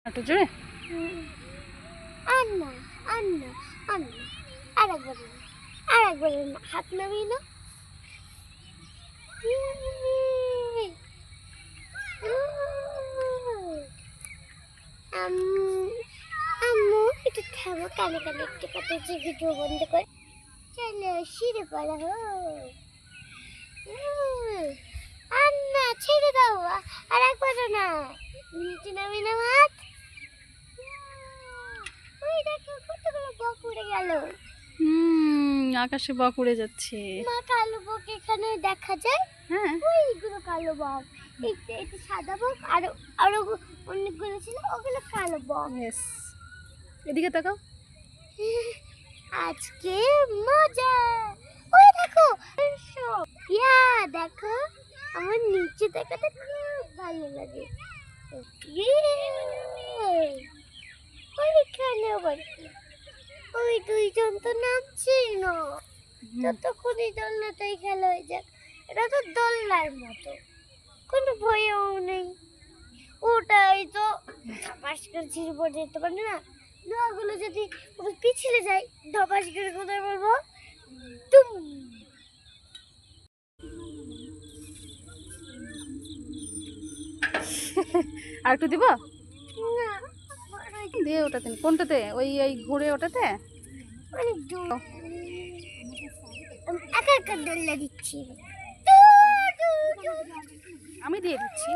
একটু জোরে আন্না আন্না আন্না আরেকবার আরেকবার হাত নামিয়ে না আম্মু একটু থামো, কানে কানে একটু কথা যে ভিডিও বন্ধ করে চলো শিরে পড়া হো। আন্না ছেড়ে দাও, আর একবারও না, নিচে নামি না হাত। ওই দেখো কতগুলো বক উড়ে গেল। আকাশে বক উড়ে যাচ্ছে। মা, কালো বক এখানে দেখা যায়। হ্যাঁ, ওইগুলো কালো বক, এটা সাদা বক, আর আরো অনেকগুলো ছিল, ওগুলো কালো বক। ইয়েস, এদিকে তাকাও। আজকে মজা। ওই দেখো, ইয়া দেখো, আমার নিচে দেখাতে খুব ভালো লাগে। ওইখানে আবার ওই দুইজন তো নামছেই না, ততক্ষণই দোলনাটাই খেলা হয়ে যাক। এটা তো দোলনার মতো, কোনো ভয়ও নেই। ওটাই তো ধপাস করে ছিঁড়ে পড়ে যেতে পারে না। নোয়াগুলো যদি পিছলে যায়, ধপাস করে কোথায় পড়বো? তুম। আর একটু দিব না, দিয়ে ওটাতে, কোনটাতে? ওই ওই ঘুরে ওটাতে। অনেক দূর। একা একা দোলনা দিচ্ছি। আমি দিয়ে দিচ্ছি।